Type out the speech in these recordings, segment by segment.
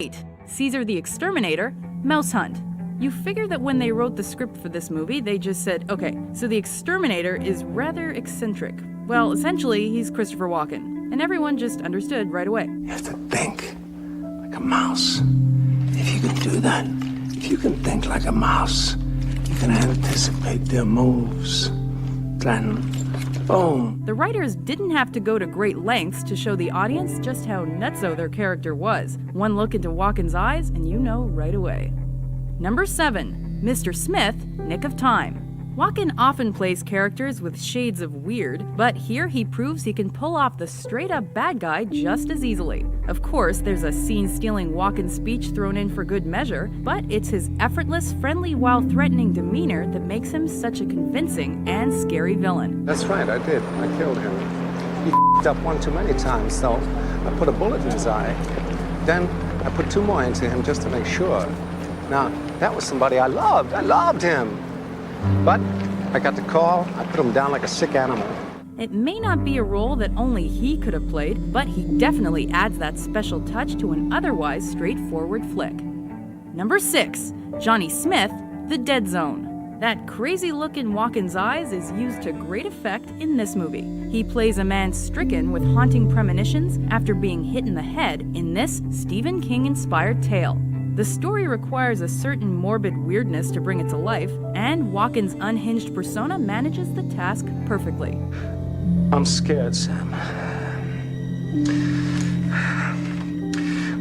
8. Caesar the Exterminator, Mouse Hunt. You figure that when they wrote the script for this movie, they just said, okay, so the Exterminator is rather eccentric. Well, essentially, he's Christopher Walken, and everyone just understood right away. You have to think like a mouse. If you can do that, if you can think like a mouse, you can anticipate their moves. Then, boom. The writers didn't have to go to great lengths to show the audience just how nutso their character was. One look into Walken's eyes, and you know right away. Number 7. Mr. Smith, Nick of Time. Walken often plays characters with shades of weird, but here he proves he can pull off the straight-up bad guy just as easily. Of course, there's a scene-stealing Walken speech thrown in for good measure, but it's his effortless, friendly while threatening demeanor that makes him such a convincing and scary villain. That's right, I did. I killed him. He f***ed up one too many times, so I put a bullet in his eye. Then I put 2 more into him just to make sure. Now, that was somebody I loved. I loved him. But I got the call, I put him down like a sick animal. It may not be a role that only he could have played, but he definitely adds that special touch to an otherwise straightforward flick. Number 6. Johnny Smith, The Dead Zone. That crazy look in Walken's eyes is used to great effect in this movie. He plays a man stricken with haunting premonitions after being hit in the head in this Stephen King-inspired tale. The story requires a certain morbid weirdness to bring it to life, and Walken's unhinged persona manages the task perfectly. I'm scared, Sam.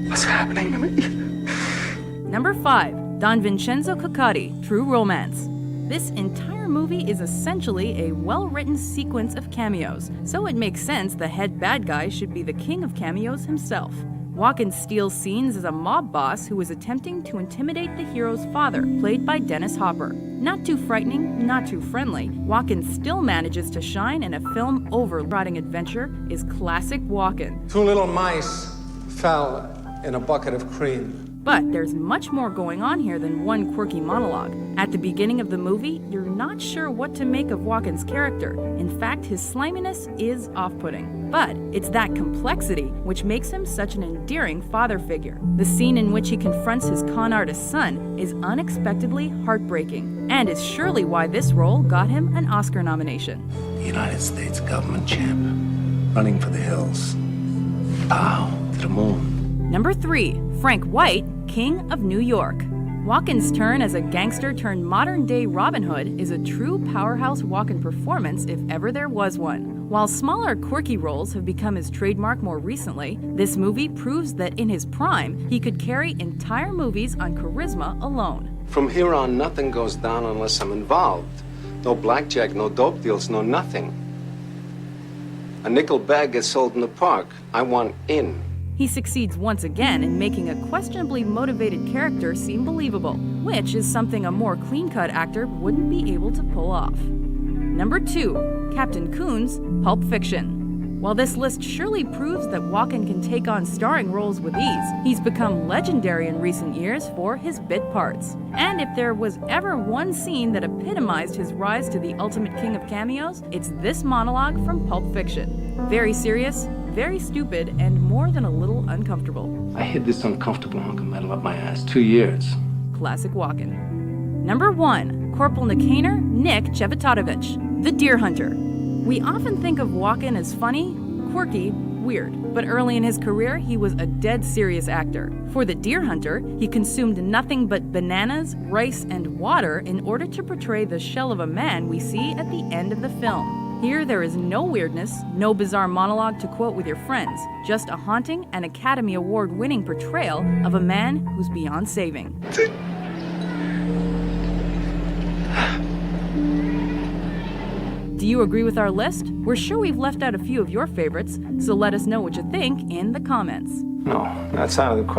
What's happening to me? Number 5. Don Vincenzo Coccati, True Romance. This entire movie is essentially a well-written sequence of cameos, so it makes sense the head bad guy should be the king of cameos himself. Walken steals scenes as a mob boss who is attempting to intimidate the hero's father, played by Dennis Hopper. Not too frightening, not too friendly, Walken still manages to shine in a film overriding adventure is classic Walken. 2 little mice fell in a bucket of cream. But there's much more going on here than one quirky monologue. At the beginning of the movie, you're not sure what to make of Walken's character. In fact, his sliminess is off-putting. But it's that complexity which makes him such an endearing father figure. The scene in which he confronts his con artist son is unexpectedly heartbreaking, and is surely why this role got him an Oscar nomination. The United States government champ, running for the hills. Pow, to the moon. Number 3. Frank White, King of New York. Walken's turn as a gangster turned modern-day Robin Hood is a true powerhouse Walken performance if ever there was one. While smaller, quirky roles have become his trademark more recently, this movie proves that in his prime, he could carry entire movies on charisma alone. From here on, nothing goes down unless I'm involved. No blackjack, no dope deals, no nothing. A nickel bag gets sold in the park. I want in. He succeeds once again in making a questionably motivated character seem believable, which is something a more clean-cut actor wouldn't be able to pull off. Number 2. Captain Coon's Pulp Fiction. While this list surely proves that Walken can take on starring roles with ease, he's become legendary in recent years for his bit parts. And if there was ever one scene that epitomized his rise to the ultimate king of cameos, it's this monologue from Pulp Fiction. Very serious, very stupid, and more than a little uncomfortable. I hid this uncomfortable hunk of metal up my ass 2 years. Classic Walken. Number 1. Corporal Nicanor, Nick Chevitatovich, The Deer Hunter. We often think of Walken as funny, quirky, weird, but early in his career, he was a dead serious actor. For The Deer Hunter, he consumed nothing but bananas, rice, and water in order to portray the shell of a man we see at the end of the film. Here, there is no weirdness, no bizarre monologue to quote with your friends, just a haunting and Academy Award-winning portrayal of a man who's beyond saving. Do you agree with our list? We're sure we've left out a few of your favorites, so let us know what you think in the comments. No, that's out of the question.